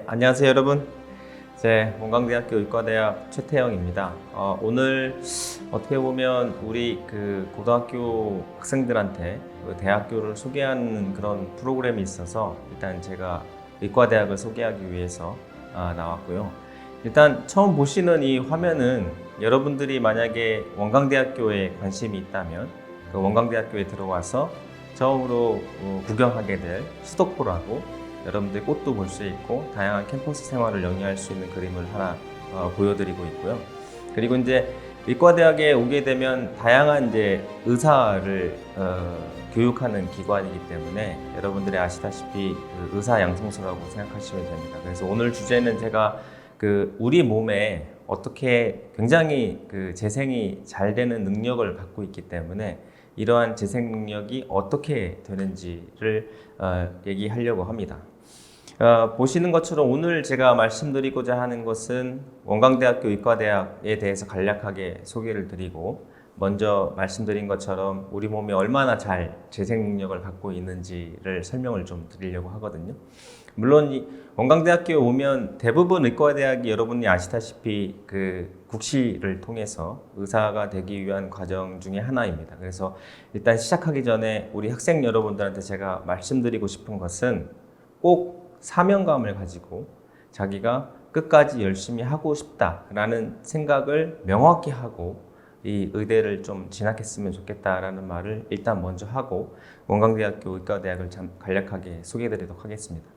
안녕하세요 여러분. 원광대학교 의과대학 최태영입니다. 오늘 어떻게 보면 우리 고등학교 학생들한테 대학교를 소개하는 그런 프로그램이 있어서 일단 제가 의과대학을 소개하기 위해서 나왔고요. 일단 처음 보시는 이 화면은 여러분들이 만약에 원광대학교에 관심이 있다면 그 원광대학교에 들어와서 처음으로 구경하게 될 수덕호라고 여러분들 꽃도 볼 수 있고 다양한 캠퍼스 생활을 영위할 수 있는 그림을 하나 보여드리고 있고요. 그리고 이제 의과대학에 오게 되면 다양한 의사를 교육하는 기관이기 때문에 여러분들이 아시다시피 의사 양성소라고 생각하시면 됩니다. 그래서 오늘 주제는 제가 우리 몸에 어떻게 굉장히 재생이 잘 되는 능력을 갖고 있기 때문에 이러한 재생 능력이 어떻게 되는지를 얘기하려고 합니다. 보시는 것처럼 오늘 제가 말씀드리고자 하는 것은 원광대학교 의과대학에 대해서 간략하게 소개를 드리고, 먼저 말씀드린 것처럼 우리 몸이 얼마나 잘 재생 능력을 갖고 있는지를 설명을 좀 드리려고 하거든요. 물론 이 원광대학교에 오면 대부분 의과대학이 여러분이 아시다시피 국시를 통해서 의사가 되기 위한 과정 중에 하나입니다. 그래서 일단 시작하기 전에 우리 학생 여러분들한테 제가 말씀드리고 싶은 것은 꼭 사명감을 가지고 자기가 끝까지 열심히 하고 싶다라는 생각을 명확히 하고 이 의대를 좀 진학했으면 좋겠다라는 말을 일단 먼저 하고 원광대학교 의과대학을 간략하게 소개해드리도록 하겠습니다.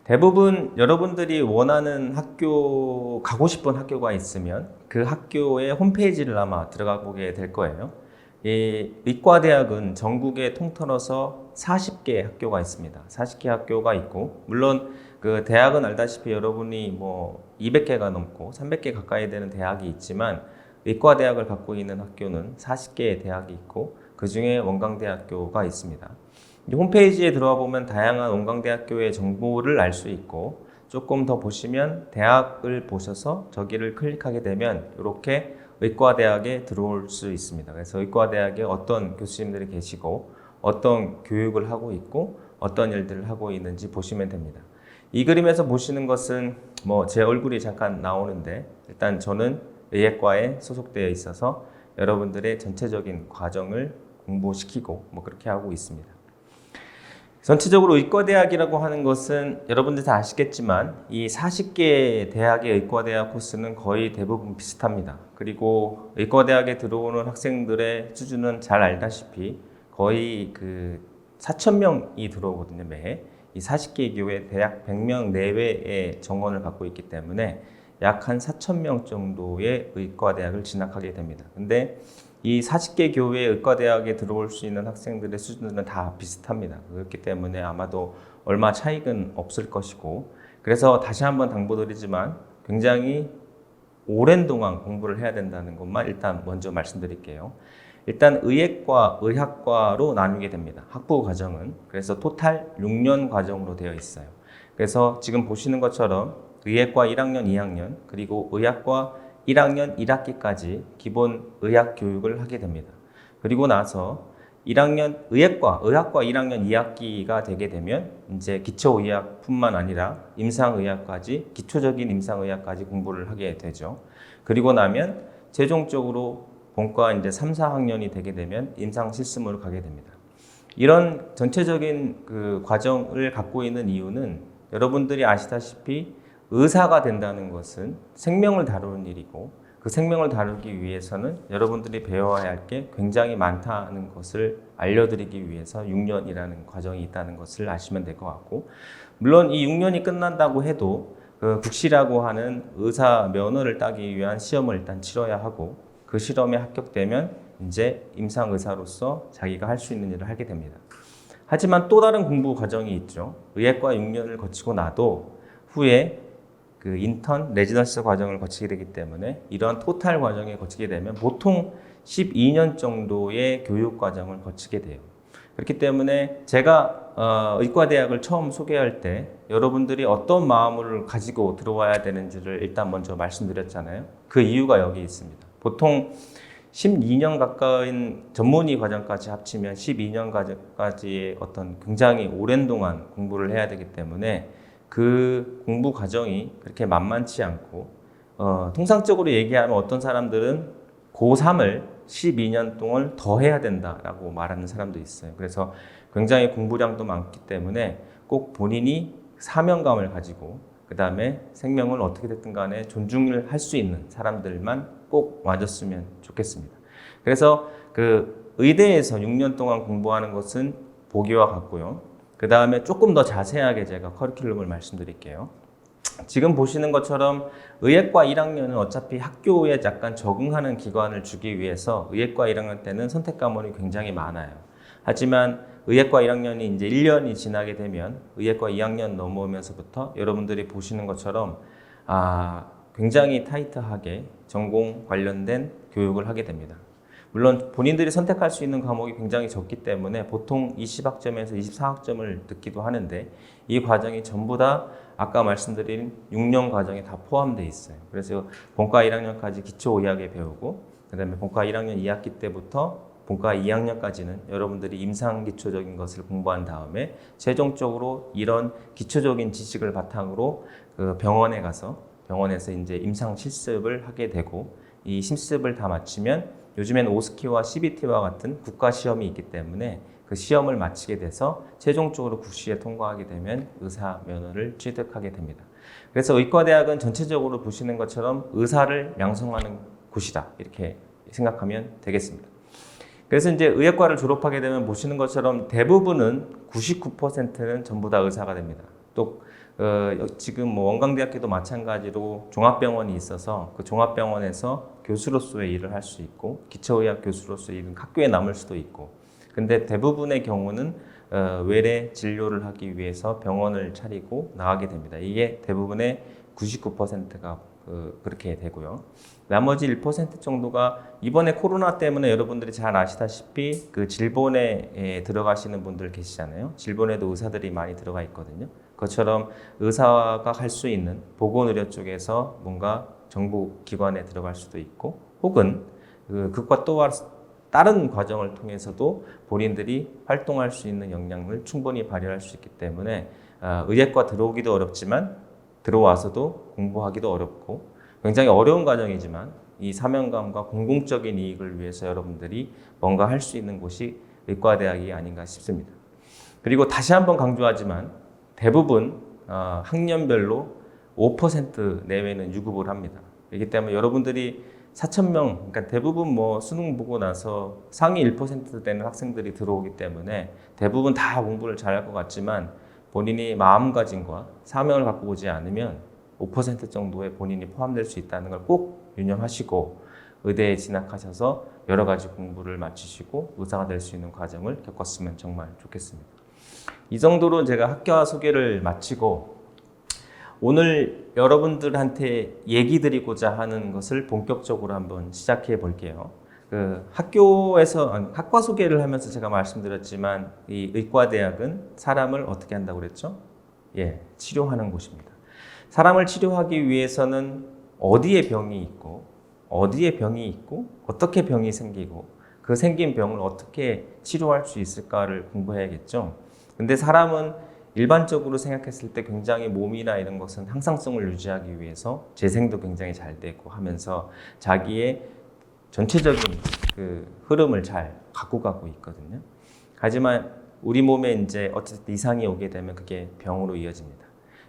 대부분 여러분들이 원하는 학교, 가고 싶은 학교가 있으면 그 학교의 홈페이지를 아마 들어가 보게 될 거예요. 이 의과대학은 전국에 통틀어서 40개 학교가 있습니다. 40개 학교가 있고, 물론 대학은 알다시피 여러분이 200개가 넘고 300개 가까이 되는 대학이 있지만 의과대학을 갖고 있는 학교는 40개의 대학이 있고 그 중에 원광대학교가 있습니다. 홈페이지에 들어와 보면 다양한 원광대학교의 정보를 알 수 있고, 조금 더 보시면 대학을 보셔서 저기를 클릭하게 되면 이렇게 의과대학에 들어올 수 있습니다. 그래서 의과대학에 어떤 교수님들이 계시고 어떤 교육을 하고 있고 어떤 일들을 하고 있는지 보시면 됩니다. 이 그림에서 보시는 것은 제 얼굴이 잠깐 나오는데, 일단 저는 의예과에 소속되어 있어서 여러분들의 전체적인 과정을 공부시키고 그렇게 하고 있습니다. 전체적으로 의과대학이라고 하는 것은 여러분들 다 아시겠지만 이 40개 대학의 의과대학 코스는 거의 대부분 비슷합니다. 그리고 의과대학에 들어오는 학생들의 수준은 잘 알다시피 거의 4,000명이 들어오거든요, 매해. 이 40개 교회 대학 100명 내외의 정원을 갖고 있기 때문에 약 한 4,000명 정도의 의과대학을 진학하게 됩니다. 근데 이 40개 교회 의과대학에 들어올 수 있는 학생들의 수준은 다 비슷합니다. 그렇기 때문에 아마도 얼마 차이는 없을 것이고, 그래서 다시 한번 당부드리지만 굉장히 오랜 동안 공부를 해야 된다는 것만 일단 먼저 말씀드릴게요. 일단 의예과, 의학과로 나누게 됩니다. 학부 과정은. 그래서 토탈 6년 과정으로 되어 있어요. 그래서 지금 보시는 것처럼 의예과 1학년, 2학년, 그리고 의학과 1학년 1학기까지 기본 의학 교육을 하게 됩니다. 그리고 나서 1학년 의학과 1학년 2학기가 되게 되면 이제 기초의학뿐만 아니라 임상의학까지, 기초적인 임상의학까지 공부를 하게 되죠. 그리고 나면 최종적으로 본과 이제 3, 4학년이 되게 되면 임상실습으로 가게 됩니다. 이런 전체적인 과정을 갖고 있는 이유는 여러분들이 아시다시피 의사가 된다는 것은 생명을 다루는 일이고, 그 생명을 다루기 위해서는 여러분들이 배워야 할 게 굉장히 많다는 것을 알려드리기 위해서 6년이라는 과정이 있다는 것을 아시면 될 것 같고, 물론 이 6년이 끝난다고 해도 국시라고 하는 의사 면허를 따기 위한 시험을 일단 치러야 하고, 그 시험에 합격되면 이제 임상의사로서 자기가 할 수 있는 일을 하게 됩니다. 하지만 또 다른 공부 과정이 있죠. 의예과 6년을 거치고 나도 후에 인턴, 레지던스 과정을 거치게 되기 때문에 이런 토탈 과정에 거치게 되면 보통 12년 정도의 교육 과정을 거치게 돼요. 그렇기 때문에 제가 의과대학을 처음 소개할 때 여러분들이 어떤 마음을 가지고 들어와야 되는지를 일단 먼저 말씀드렸잖아요. 그 이유가 여기 있습니다. 보통 12년 가까운 전문의 과정까지 합치면 12년까지의 어떤 굉장히 오랜 동안 공부를 해야 되기 때문에 그 공부 과정이 그렇게 만만치 않고 통상적으로 얘기하면 어떤 사람들은 고3을 12년 동안 더 해야 된다라고 말하는 사람도 있어요. 그래서 굉장히 공부량도 많기 때문에 꼭 본인이 사명감을 가지고 그 다음에 생명을 어떻게 됐든 간에 존중을 할 수 있는 사람들만 꼭 와줬으면 좋겠습니다. 그래서 그 의대에서 6년 동안 공부하는 것은 보기와 같고요. 그 다음에 조금 더 자세하게 제가 커리큘럼을 말씀드릴게요. 지금 보시는 것처럼 의예과 1학년은 어차피 학교에 약간 적응하는 기간을 주기 위해서 의예과 1학년 때는 선택 과목이 굉장히 많아요. 하지만 의예과 1학년이 이제 1년이 지나게 되면 의예과 2학년 넘어오면서부터 여러분들이 보시는 것처럼 굉장히 타이트하게 전공 관련된 교육을 하게 됩니다. 물론 본인들이 선택할 수 있는 과목이 굉장히 적기 때문에 보통 20학점에서 24학점을 듣기도 하는데 이 과정이 전부 다 아까 말씀드린 6년 과정에 다 포함되어 있어요. 그래서 본과 1학년까지 기초의학에 배우고 그 다음에 본과 1학년 2학기 때부터 본과 2학년까지는 여러분들이 임상 기초적인 것을 공부한 다음에 최종적으로 이런 기초적인 지식을 바탕으로 그 병원에서 이제 임상 실습을 하게 되고 이 실습을 다 마치면 요즘엔 오스키와 CBT와 같은 국가 시험이 있기 때문에 그 시험을 마치게 돼서 최종적으로 국시에 통과하게 되면 의사 면허를 취득하게 됩니다. 그래서 의과대학은 전체적으로 보시는 것처럼 의사를 양성하는 곳이다 이렇게 생각하면 되겠습니다. 그래서 이제 의학과를 졸업하게 되면 보시는 것처럼 대부분은 99%는 전부 다 의사가 됩니다. 또 지금 뭐 원광대학교도 마찬가지로 종합병원이 있어서 그 종합병원에서 교수로서의 일을 할 수 있고 기초의학 교수로서의 일은 학교에 남을 수도 있고 근데 대부분의 경우는 외래 진료를 하기 위해서 병원을 차리고 나가게 됩니다. 이게 대부분의 99%가 그렇게 되고요. 나머지 1% 정도가 이번에 코로나 때문에 여러분들이 잘 아시다시피 그 질본에 들어가시는 분들 계시잖아요. 질본에도 의사들이 많이 들어가 있거든요. 그것처럼 의사가 할 수 있는 보건의료 쪽에서 뭔가 정부 기관에 들어갈 수도 있고 혹은 그것과 또 다른 과정을 통해서도 본인들이 활동할 수 있는 역량을 충분히 발휘할 수 있기 때문에 의예과 들어오기도 어렵지만 들어와서도 공부하기도 어렵고 굉장히 어려운 과정이지만 이 사명감과 공공적인 이익을 위해서 여러분들이 뭔가 할 수 있는 곳이 의과대학이 아닌가 싶습니다. 그리고 다시 한번 강조하지만 대부분 학년별로 5% 내외는 유급을 합니다. 그렇기 때문에 여러분들이 4,000명, 그러니까 대부분 뭐 수능 보고 나서 상위 1% 되는 학생들이 들어오기 때문에 대부분 다 공부를 잘할 것 같지만 본인이 마음가짐과 사명을 갖고 오지 않으면 5% 정도의 본인이 포함될 수 있다는 걸 꼭 유념하시고 의대에 진학하셔서 여러 가지 공부를 마치시고 의사가 될 수 있는 과정을 겪었으면 정말 좋겠습니다. 이 정도로 제가 학과 소개를 마치고 오늘 여러분들한테 얘기 드리고자 하는 것을 본격적으로 한번 시작해 볼게요. 학과 소개를 하면서 제가 말씀드렸지만 이 의과대학은 사람을 어떻게 한다고 그랬죠? 치료하는 곳입니다. 사람을 치료하기 위해서는 어디에 병이 있고 어떻게 병이 생기고 그 생긴 병을 어떻게 치료할 수 있을까를 공부해야겠죠. 근데 사람은 일반적으로 생각했을 때 굉장히 몸이나 이런 것은 항상성을 유지하기 위해서 재생도 굉장히 잘 되고 하면서 자기의 전체적인 그 흐름을 잘 갖고 가고 있거든요. 하지만 우리 몸에 이제 어쨌든 이상이 오게 되면 그게 병으로 이어집니다.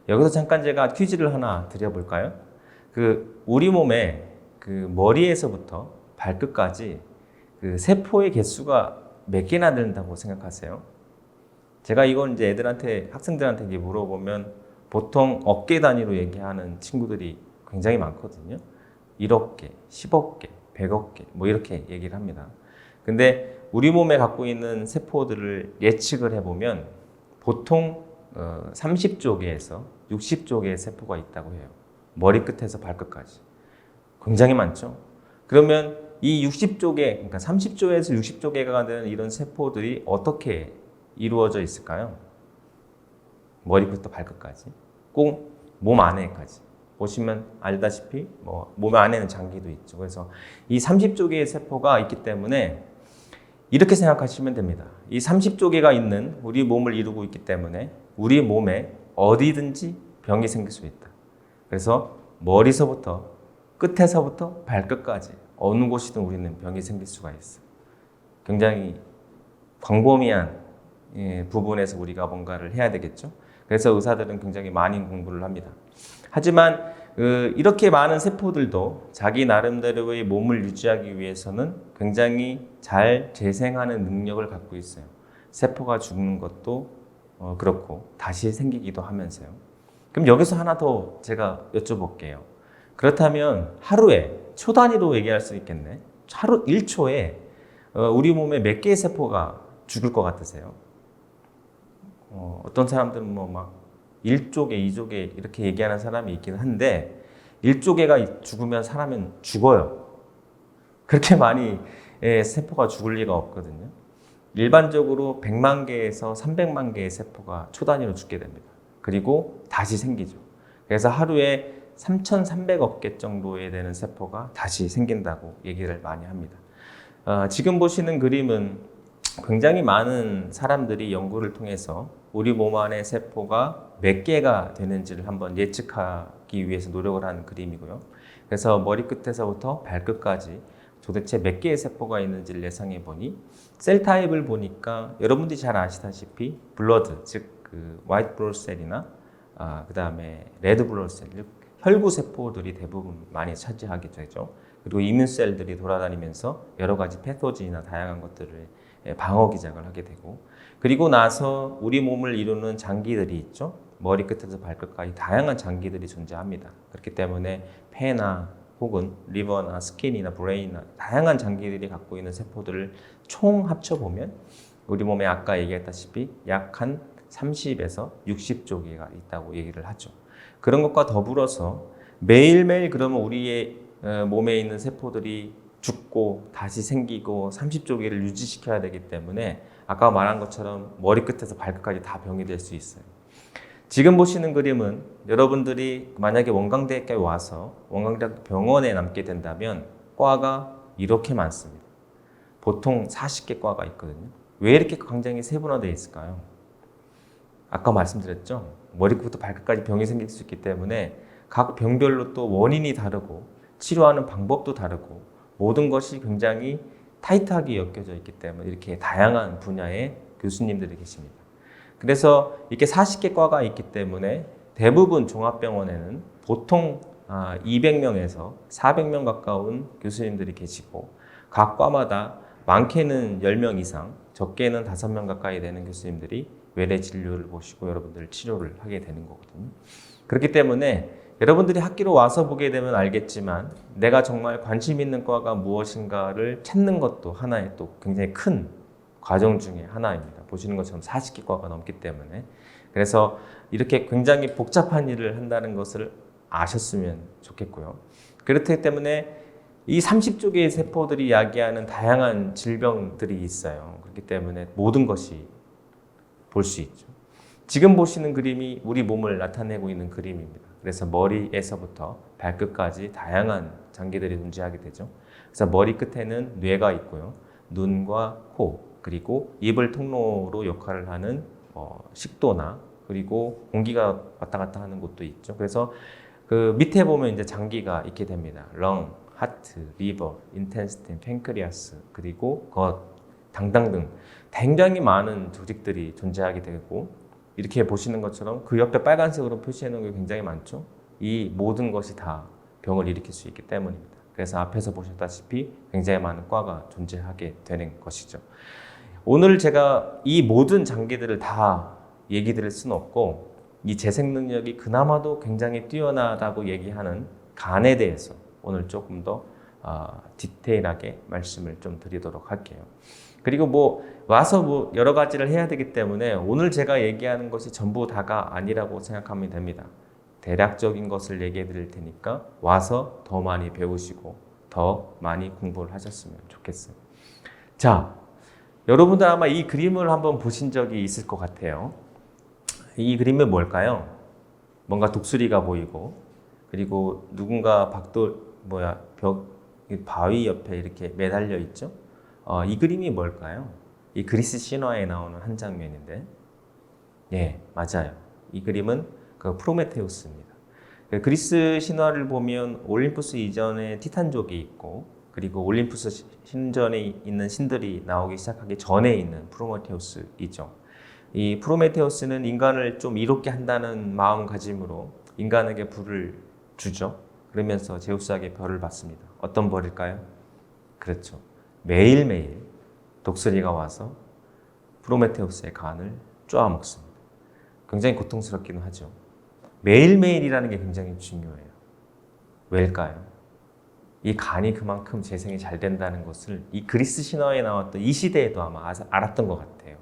여기서 잠깐 제가 퀴즈를 하나 드려볼까요? 우리 몸에 머리에서부터 발끝까지 세포의 개수가 몇 개나 된다고 생각하세요? 제가 이건 이제 학생들한테 물어보면 보통 억개 단위로 얘기하는 친구들이 굉장히 많거든요. 1억 개, 10억 개, 100억 개, 뭐 이렇게 얘기를 합니다. 근데 우리 몸에 갖고 있는 세포들을 예측을 해보면 보통 30조 개에서 60조 개의 세포가 있다고 해요. 머리끝에서 발끝까지. 굉장히 많죠. 그러면 이 60조 개, 그러니까 30조에서 60조 개가 되는 이런 세포들이 어떻게 이루어져 있을까요? 머리부터 발끝까지, 꼭 몸 안에까지. 보시면 알다시피 몸 안에는 장기도 있죠. 그래서 이 30조 개의 세포가 있기 때문에 이렇게 생각하시면 됩니다. 이 30조 개가 있는 우리 몸을 이루고 있기 때문에 우리 몸에 어디든지 병이 생길 수 있다. 그래서 머리서부터 끝에서부터 발끝까지 어느 곳이든 우리는 병이 생길 수가 있어요. 굉장히 광범위한 부분에서 우리가 뭔가를 해야 되겠죠. 그래서 의사들은 굉장히 많이 공부를 합니다. 하지만 이렇게 많은 세포들도 자기 나름대로의 몸을 유지하기 위해서는 굉장히 잘 재생하는 능력을 갖고 있어요. 세포가 죽는 것도 그렇고 다시 생기기도 하면서요. 그럼 여기서 하나 더 제가 여쭤볼게요. 그렇다면 하루에 초 단위로 얘기할 수 있겠네. 하루 1초에 우리 몸에 몇 개의 세포가 죽을 것 같으세요? 어떤 사람들은 막 1조 개, 2조 개 이렇게 얘기하는 사람이 있긴 한데 1조 개가 죽으면 사람은 죽어요. 그렇게 많이 세포가 죽을 리가 없거든요. 일반적으로 100만 개에서 300만 개의 세포가 초 단위로 죽게 됩니다. 그리고 다시 생기죠. 그래서 하루에 3,300억 개 정도에 되는 세포가 다시 생긴다고 얘기를 많이 합니다. 지금 보시는 그림은 굉장히 많은 사람들이 연구를 통해서 우리 몸 안의 세포가 몇 개가 되는지를 한번 예측하기 위해서 노력을 하는 그림이고요. 그래서 머리끝에서부터 발끝까지 도대체 몇 개의 세포가 있는지를 예상해 보니 셀 타입을 보니까 여러분들이 잘 아시다시피 블러드, 즉 그 화이트 블러드 셀이나 그 다음에 레드 블러드 셀, 혈구 세포들이 대부분 많이 차지하게 되죠. 그리고 이뮨 셀들이 돌아다니면서 여러 가지 패토진이나 다양한 것들을 방어 기작을 하게 되고, 그리고 나서 우리 몸을 이루는 장기들이 있죠. 머리끝에서 발끝까지 다양한 장기들이 존재합니다. 그렇기 때문에 폐나 혹은 리버나 스킨이나 브레인이나 다양한 장기들이 갖고 있는 세포들을 총 합쳐보면 우리 몸에 아까 얘기했다시피 약 한 30에서 60조 개가 있다고 얘기를 하죠. 그런 것과 더불어서 매일매일 그러면 우리의 몸에 있는 세포들이 죽고 다시 생기고 30조 개를 유지시켜야 되기 때문에 아까 말한 것처럼 머리끝에서 발끝까지 다 병이 될 수 있어요. 지금 보시는 그림은 여러분들이 만약에 원광대학교에 와서 원광대학교 병원에 남게 된다면 과가 이렇게 많습니다. 보통 40개 과가 있거든요. 왜 이렇게 굉장히 세분화되어 있을까요? 아까 말씀드렸죠. 머리부터 발끝까지 병이 생길 수 있기 때문에 각 병별로 또 원인이 다르고 치료하는 방법도 다르고 모든 것이 굉장히 타이트하게 엮여져 있기 때문에 이렇게 다양한 분야의 교수님들이 계십니다. 그래서 이렇게 40개 과가 있기 때문에 대부분 종합병원에는 보통 200명에서 400명 가까운 교수님들이 계시고 각 과마다 많게는 10명 이상, 적게는 5명 가까이 되는 교수님들이 외래 진료를 보시고 여러분들 치료를 하게 되는 거거든요. 그렇기 때문에 여러분들이 학교로 와서 보게 되면 알겠지만 내가 정말 관심 있는 과가 무엇인가를 찾는 것도 하나의 또 굉장히 큰 과정 중에 하나입니다. 보시는 것처럼 40개 과가 넘기 때문에. 그래서 이렇게 굉장히 복잡한 일을 한다는 것을 아셨으면 좋겠고요. 그렇기 때문에 이 30조 개의 세포들이 야기하는 다양한 질병들이 있어요. 그렇기 때문에 모든 것이 볼 수 있죠. 지금 보시는 그림이 우리 몸을 나타내고 있는 그림입니다. 그래서 머리에서부터 발끝까지 다양한 장기들이 존재하게 되죠. 그래서 머리 끝에는 뇌가 있고요. 눈과 코, 그리고 입을 통로로 역할을 하는 식도나 그리고 공기가 왔다 갔다 하는 곳도 있죠. 그래서 그 밑에 보면 이제 장기가 있게 됩니다. 렁, 하트, 리버, 인텐스틴, 팬크리아스, 그리고 것, 당등 굉장히 많은 조직들이 존재하게 되고 이렇게 보시는 것처럼 그 옆에 빨간색으로 표시해 놓은 게 굉장히 많죠. 이 모든 것이 다 병을 일으킬 수 있기 때문입니다. 그래서 앞에서 보셨다시피 굉장히 많은 과가 존재하게 되는 것이죠. 오늘 제가 이 모든 장기들을 다 얘기 드릴 수는 없고 이 재생 능력이 그나마도 굉장히 뛰어나다고 얘기하는 간에 대해서 오늘 조금 더 디테일하게 말씀을 좀 드리도록 할게요. 그리고 와서 여러 가지를 해야 되기 때문에 오늘 제가 얘기하는 것이 전부 다가 아니라고 생각하면 됩니다. 대략적인 것을 얘기해 드릴 테니까 와서 더 많이 배우시고 더 많이 공부를 하셨으면 좋겠어요. 자, 여러분들 아마 이 그림을 한번 보신 적이 있을 것 같아요. 이 그림은 뭘까요? 뭔가 독수리가 보이고, 그리고 누군가 바위 옆에 이렇게 매달려 있죠? 이 그림이 뭘까요? 이 그리스 신화에 나오는 한 장면인데, 예, 맞아요. 이 그림은 그 프로메테우스입니다. 그리스 신화를 보면 올림푸스 이전에 티탄족이 있고, 그리고 올림푸스 신전에 있는 신들이 나오기 시작하기 전에 있는 프로메테우스이죠. 이 프로메테우스는 인간을 좀 이롭게 한다는 마음가짐으로 인간에게 불을 주죠. 그러면서 제우스에게 벌을 받습니다. 어떤 벌일까요? 그렇죠. 매일매일 독수리가 와서 프로메테우스의 간을 쪼아먹습니다. 굉장히 고통스럽기는 하죠. 매일매일이라는 게 굉장히 중요해요. 왜일까요? 이 간이 그만큼 재생이 잘 된다는 것을 이 그리스 신화에 나왔던 이 시대에도 아마 알았던 것 같아요.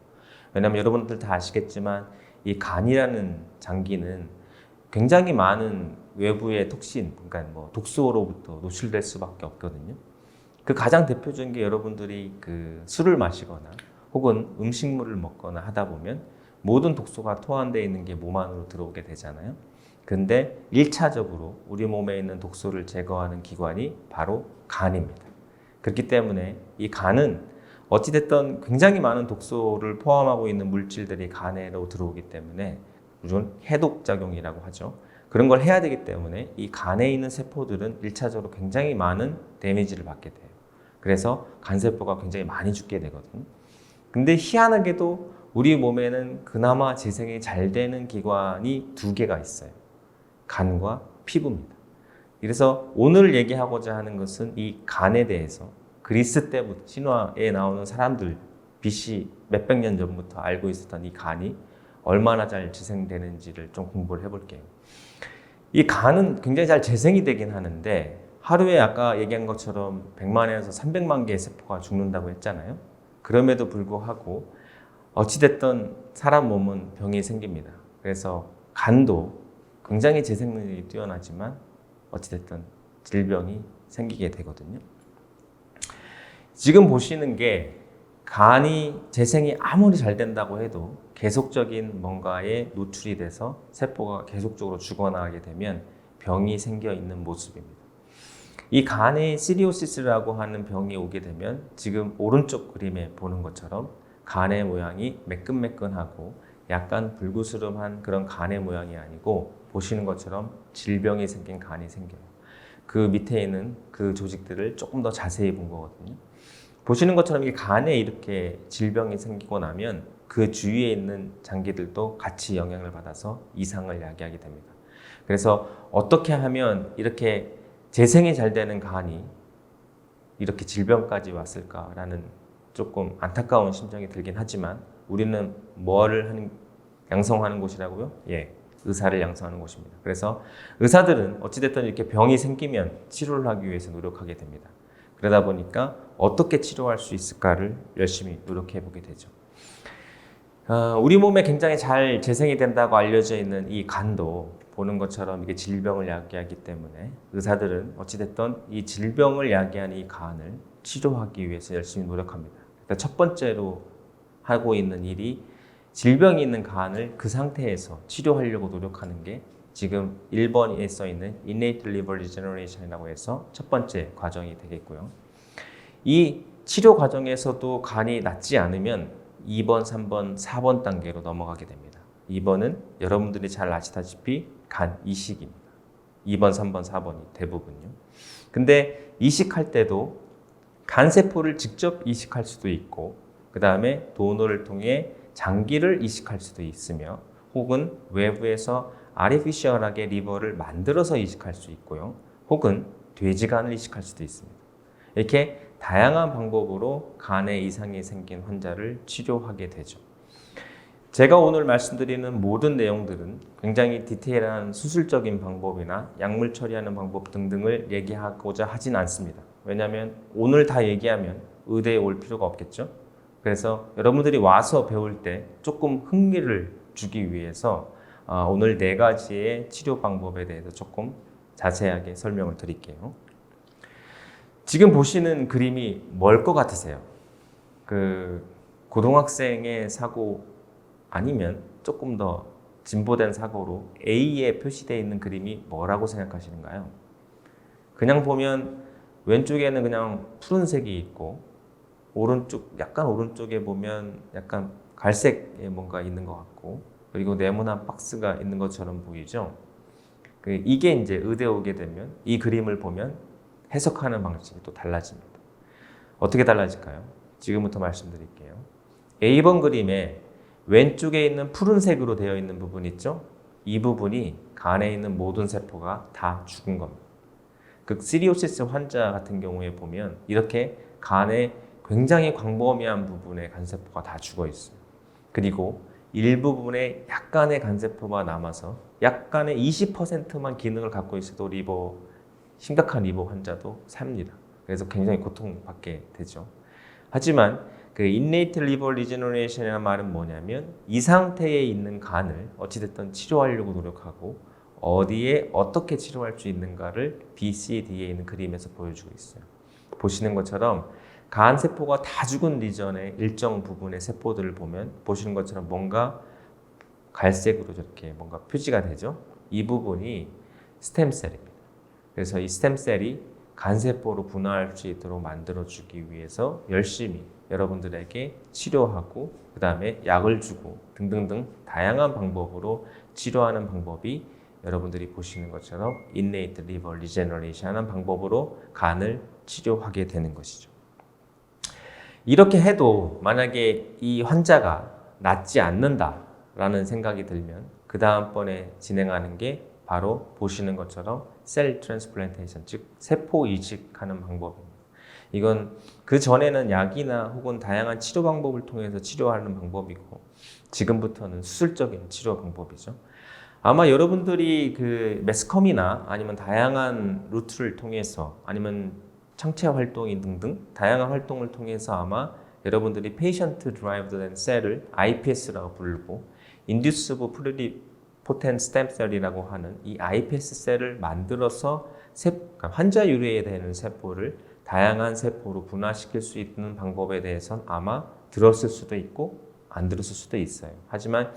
왜냐하면 여러분들 다 아시겠지만 이 간이라는 장기는 굉장히 많은 외부의 톡신, 그러니까 뭐 독소로부터 노출될 수밖에 없거든요. 그 가장 대표적인 게 여러분들이 그 술을 마시거나 혹은 음식물을 먹거나 하다 보면 모든 독소가 토안되어 있는 게 몸 안으로 들어오게 되잖아요. 근데 1차적으로 우리 몸에 있는 독소를 제거하는 기관이 바로 간입니다. 그렇기 때문에 이 간은 어찌됐든 굉장히 많은 독소를 포함하고 있는 물질들이 간으로 들어오기 때문에 물론 해독작용이라고 하죠. 그런 걸 해야 되기 때문에 이 간에 있는 세포들은 1차적으로 굉장히 많은 데미지를 받게 돼요. 그래서 간세포가 굉장히 많이 죽게 되거든요. 근데 희한하게도 우리 몸에는 그나마 재생이 잘 되는 기관이 두 개가 있어요. 간과 피부입니다. 그래서 오늘 얘기하고자 하는 것은 이 간에 대해서 그리스 때부터 신화에 나오는 사람들 BC 몇백 년 전부터 알고 있었던 이 간이 얼마나 잘 재생되는지를 좀 공부를 해볼게요. 이 간은 굉장히 잘 재생이 되긴 하는데 하루에 아까 얘기한 것처럼 100만에서 300만 개의 세포가 죽는다고 했잖아요. 그럼에도 불구하고 어찌됐든 사람 몸은 병이 생깁니다. 그래서 간도 굉장히 재생 능력이 뛰어나지만 어찌됐든 질병이 생기게 되거든요. 지금 보시는 게 간이 재생이 아무리 잘 된다고 해도 계속적인 뭔가에 노출이 돼서 세포가 계속적으로 죽어나가게 되면 병이 생겨 있는 모습입니다. 이 간에 시리오시스라고 하는 병이 오게 되면 지금 오른쪽 그림에 보는 것처럼 간의 모양이 매끈매끈하고 약간 불구스름한 그런 간의 모양이 아니고 보시는 것처럼 질병이 생긴 간이 생겨요. 그 밑에 있는 그 조직들을 조금 더 자세히 본 거거든요. 보시는 것처럼 이 간에 이렇게 질병이 생기고 나면 그 주위에 있는 장기들도 같이 영향을 받아서 이상을 야기하게 됩니다. 그래서 어떻게 하면 이렇게 재생이 잘 되는 간이 이렇게 질병까지 왔을까라는 조금 안타까운 심정이 들긴 하지만 우리는 뭐를 양성하는 곳이라고요? 예, 의사를 양성하는 곳입니다. 그래서 의사들은 어찌됐든 이렇게 병이 생기면 치료를 하기 위해서 노력하게 됩니다. 그러다 보니까 어떻게 치료할 수 있을까를 열심히 노력해 보게 되죠. 우리 몸에 굉장히 잘 재생이 된다고 알려져 있는 이 간도 보는 것처럼 이게 질병을 야기하기 때문에 의사들은 어찌됐든 이 질병을 야기하는 이 간을 치료하기 위해서 열심히 노력합니다. 그러니까 첫 번째로 하고 있는 일이 질병이 있는 간을 그 상태에서 치료하려고 노력하는 게 지금 1번에 써 있는 innate liver regeneration이라고 해서 첫 번째 과정이 되겠고요. 이 치료 과정에서도 간이 낫지 않으면 2번, 3번, 4번 단계로 넘어가게 됩니다. 2번은 여러분들이 잘 아시다시피 간 이식입니다. 2번, 3번, 4번이 대부분요. 근데 이식할 때도 간세포를 직접 이식할 수도 있고 그 다음에 도너를 통해 장기를 이식할 수도 있으며 혹은 외부에서 아티피셜하게 리버를 만들어서 이식할 수 있고요. 혹은 돼지간을 이식할 수도 있습니다. 이렇게 다양한 방법으로 간에 이상이 생긴 환자를 치료하게 되죠. 제가 오늘 말씀드리는 모든 내용들은 굉장히 디테일한 수술적인 방법이나 약물 처리하는 방법 등등을 얘기하고자 하진 않습니다. 왜냐하면 오늘 다 얘기하면 의대에 올 필요가 없겠죠. 그래서 여러분들이 와서 배울 때 조금 흥미를 주기 위해서 오늘 4가지의 치료 방법에 대해서 조금 자세하게 설명을 드릴게요. 지금 보시는 그림이 뭘 것 같으세요? 그 고등학생의 사고 아니면 조금 더 진보된 사고로 A에 표시되어 있는 그림이 뭐라고 생각하시는가요? 그냥 보면 왼쪽에는 그냥 푸른색이 있고 약간 오른쪽에 보면 약간 갈색에 뭔가 있는 것 같고 그리고 네모난 박스가 있는 것처럼 보이죠? 이게 이제 의대 오게 되면 이 그림을 보면 해석하는 방식이 또 달라집니다. 어떻게 달라질까요? 지금부터 말씀드릴게요. A번 그림에 왼쪽에 있는 푸른색으로 되어 있는 부분 있죠? 이 부분이 간에 있는 모든 세포가 다 죽은 겁니다. 시리오시스 환자 같은 경우에 보면 이렇게 간에 굉장히 광범위한 부분의 간세포가 다 죽어 있어요. 그리고 일부분에 약간의 간세포가 남아서 약간의 20%만 기능을 갖고 있어도 심각한 리버 환자도 삽니다. 그래서 굉장히 고통받게 되죠. 하지만 innate liver regeneration이라는 말은 뭐냐면 이 상태에 있는 간을 어찌됐든 치료하려고 노력하고 어디에 어떻게 치료할 수 있는가를 BCD에 있는 그림에서 보여주고 있어요. 보시는 것처럼 간 세포가 다 죽은 리전의 일정 부분의 세포들을 보면 보시는 것처럼 뭔가 갈색으로 저렇게 뭔가 표시가 되죠. 이 부분이 스템셀입니다. 그래서 이 스템셀이 간세포로 분화할 수 있도록 만들어주기 위해서 열심히 여러분들에게 치료하고 그 다음에 약을 주고 등등등 다양한 방법으로 치료하는 방법이 여러분들이 보시는 것처럼 innate liver regeneration 하는 방법으로 간을 치료하게 되는 것이죠. 이렇게 해도 만약에 이 환자가 낫지 않는다라는 생각이 들면 그 다음번에 진행하는 게 바로 보시는 것처럼 셀 트랜스플란테이션, 즉 세포 이식하는 방법입니다. 이건 그 전에는 약이나 혹은 다양한 치료 방법을 통해서 치료하는 방법이고 지금부터는 수술적인 치료 방법이죠. 아마 여러분들이 매스컴이나 아니면 다양한 루트를 통해서 아니면 창체 활동이 등등 다양한 활동을 통해서 아마 여러분들이 Patient Derived Cell을 IPS라고 부르고 Inducible Pluripotent Stem Cell이라고 하는 이 iPS 셀을 만들어서 환자 유래에 되는 세포를 다양한 세포로 분화시킬 수 있는 방법에 대해서는 아마 들었을 수도 있고 안 들었을 수도 있어요. 하지만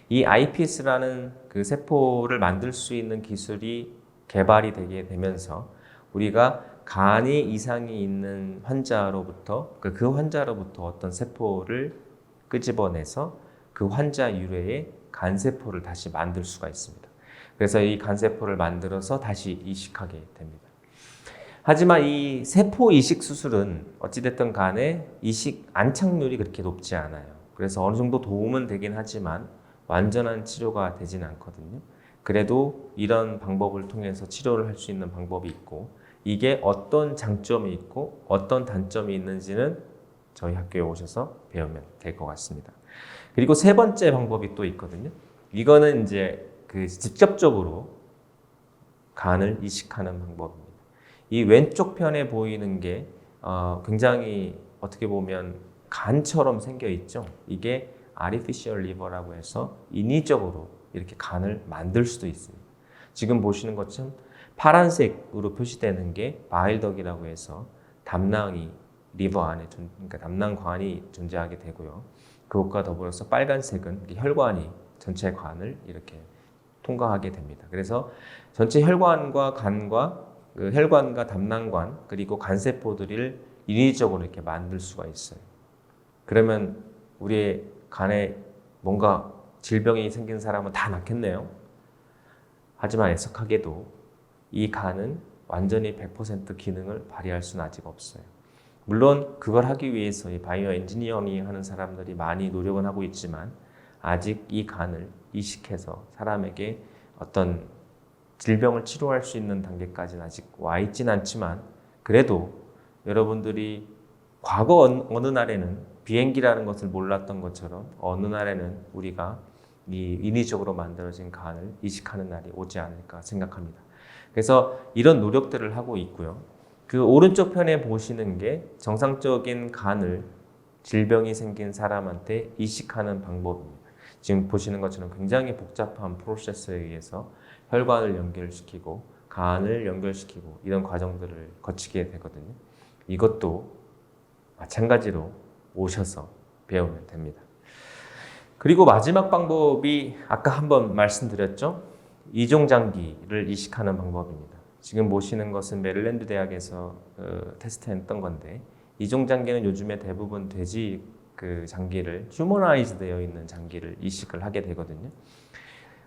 이 iPS라는 세포를 만들 수 있는 기술이 개발이 되게 되면서 우리가 간에 이상이 있는 환자로부터 그 환자로부터 어떤 세포를 끄집어내서 그 환자 유래의 간세포를 다시 만들 수가 있습니다. 그래서 이 간세포를 만들어서 다시 이식하게 됩니다. 하지만 이 세포 이식 수술은 어찌됐든 간에 이식 안착률이 그렇게 높지 않아요. 그래서 어느 정도 도움은 되긴 하지만 완전한 치료가 되진 않거든요. 그래도 이런 방법을 통해서 치료를 할 수 있는 방법이 있고 이게 어떤 장점이 있고 어떤 단점이 있는지는 저희 학교에 오셔서 배우면 될 것 같습니다. 그리고 세 번째 방법이 또 있거든요. 이거는 이제 직접적으로 간을 이식하는 방법입니다. 이 왼쪽 편에 보이는 게 굉장히 어떻게 보면 간처럼 생겨 있죠. 이게 artificial liver라고 해서 인위적으로 이렇게 간을 만들 수도 있습니다. 지금 보시는 것처럼 파란색으로 표시되는 게 바일덕이라고 해서 담낭이 리버 안에 그러니까 담낭관이 존재하게 되고요. 그것과 더불어서 빨간색은 혈관이 전체 관을 이렇게 통과하게 됩니다. 그래서 전체 혈관과 간과 혈관과 담낭관 그리고 간세포들을 인위적으로 이렇게 만들 수가 있어요. 그러면 우리의 간에 뭔가 질병이 생긴 사람은 다 낫겠네요. 하지만 애석하게도 이 간은 완전히 100% 기능을 발휘할 수는 아직 없어요. 물론 그걸 하기 위해서 이 바이오 엔지니어링 하는 사람들이 많이 노력은 하고 있지만 아직 이 간을 이식해서 사람에게 어떤 질병을 치료할 수 있는 단계까지는 아직 와 있진 않지만 그래도 여러분들이 과거 어느 날에는 비행기라는 것을 몰랐던 것처럼 어느 날에는 우리가 이 인위적으로 만들어진 간을 이식하는 날이 오지 않을까 생각합니다. 그래서 이런 노력들을 하고 있고요. 오른쪽 편에 보시는 게 정상적인 간을 질병이 생긴 사람한테 이식하는 방법입니다. 지금 보시는 것처럼 굉장히 복잡한 프로세스에 의해서 혈관을 연결시키고 간을 연결시키고 이런 과정들을 거치게 되거든요. 이것도 마찬가지로 오셔서 배우면 됩니다. 그리고 마지막 방법이 아까 한번 말씀드렸죠. 이종장기를 이식하는 방법입니다. 지금 보시는 것은 메릴랜드 대학에서 테스트했던 건데, 이종장기는 요즘에 대부분 돼지 그 장기를 휴머나이즈 되어 있는 장기를 이식을 하게 되거든요.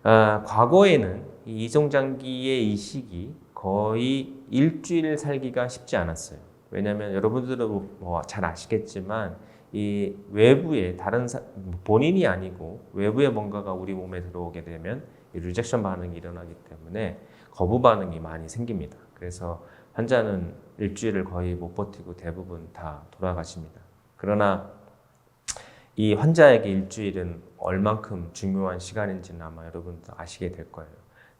과거에는 이 이종장기의 이식이 거의 일주일 살기가 쉽지 않았어요. 왜냐하면 여러분들은 뭐 잘 아시겠지만 이 외부에 본인이 아니고 외부의 뭔가가 우리 몸에 들어오게 되면 이 리젝션 반응이 일어나기 때문에 거부 반응이 많이 생깁니다. 그래서 환자는 일주일을 거의 못 버티고 대부분 다 돌아가십니다. 그러나 이 환자에게 일주일은 얼만큼 중요한 시간인지는 아마 여러분도 아시게 될 거예요.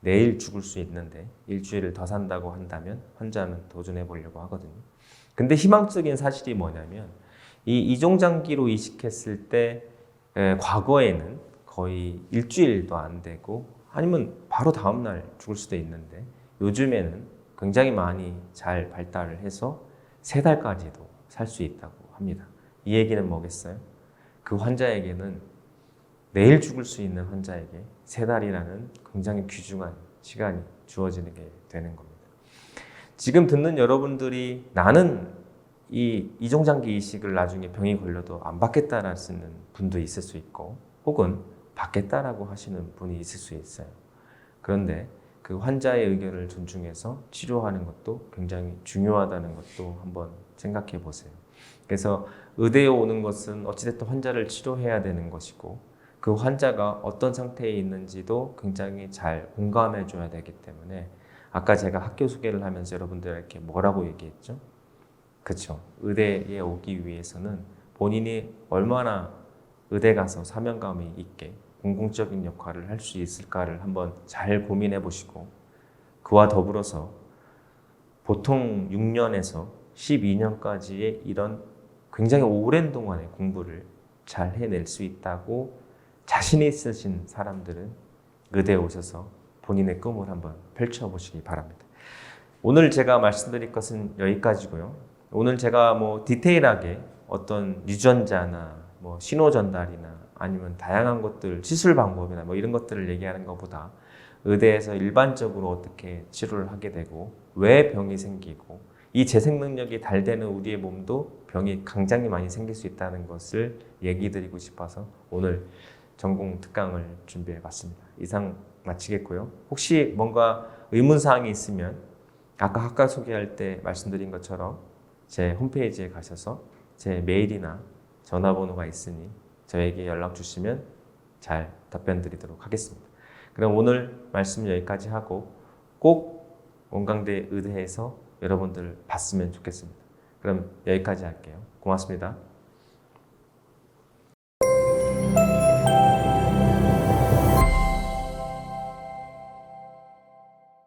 내일 죽을 수 있는데 일주일을 더 산다고 한다면 환자는 도전해 보려고 하거든요. 근데 희망적인 사실이 뭐냐면 이 이종장기로 이식했을 때 과거에는 거의 일주일도 안 되고 아니면 바로 다음날 죽을 수도 있는데 요즘에는 굉장히 많이 잘 발달을 해서 3달까지도 살 수 있다고 합니다. 이 얘기는 뭐겠어요? 그 환자에게는 내일 죽을 수 있는 환자에게 3달이라는 굉장히 귀중한 시간이 주어지게 되는 겁니다. 지금 듣는 여러분들이 나는 이 이종장기 이식을 나중에 병이 걸려도 안 받겠다라는 분도 있을 수 있고 혹은 받겠다라고 하시는 분이 있을 수 있어요. 그런데 그 환자의 의견을 존중해서 치료하는 것도 굉장히 중요하다는 것도 한번 생각해 보세요. 그래서 의대에 오는 것은 어찌됐든 환자를 치료해야 되는 것이고 그 환자가 어떤 상태에 있는지도 굉장히 잘 공감해 줘야 되기 때문에 아까 제가 학교 소개를 하면서 여러분들에게 뭐라고 얘기했죠? 그렇죠. 의대에 오기 위해서는 본인이 얼마나 의대 가서 사명감이 있게 공공적인 역할을 할 수 있을까를 한번 잘 고민해 보시고 그와 더불어서 보통 6년에서 12년까지의 이런 굉장히 오랜 동안의 공부를 잘 해낼 수 있다고 자신이 있으신 사람들은 의대에 오셔서 본인의 꿈을 한번 펼쳐보시기 바랍니다. 오늘 제가 말씀드릴 것은 여기까지고요. 오늘 제가 뭐 디테일하게 어떤 유전자나 뭐 신호 전달이나 아니면 다양한 것들, 시술 방법이나 뭐 이런 것들을 얘기하는 것보다 의대에서 일반적으로 어떻게 치료를 하게 되고 왜 병이 생기고 이 재생 능력이 잘 되는 우리의 몸도 병이 굉장히 많이 생길 수 있다는 것을 얘기 드리고 싶어서 오늘 전공 특강을 준비해 봤습니다. 이상 마치겠고요. 혹시 뭔가 의문사항이 있으면 아까 학과 소개할 때 말씀드린 것처럼 제 홈페이지에 가셔서 제 메일이나 전화번호가 있으니 저에게 연락 주시면 잘 답변 드리도록 하겠습니다. 그럼 오늘 말씀 여기까지 하고 꼭 원광대 의대에서 여러분들 봤으면 좋겠습니다. 그럼 여기까지 할게요. 고맙습니다.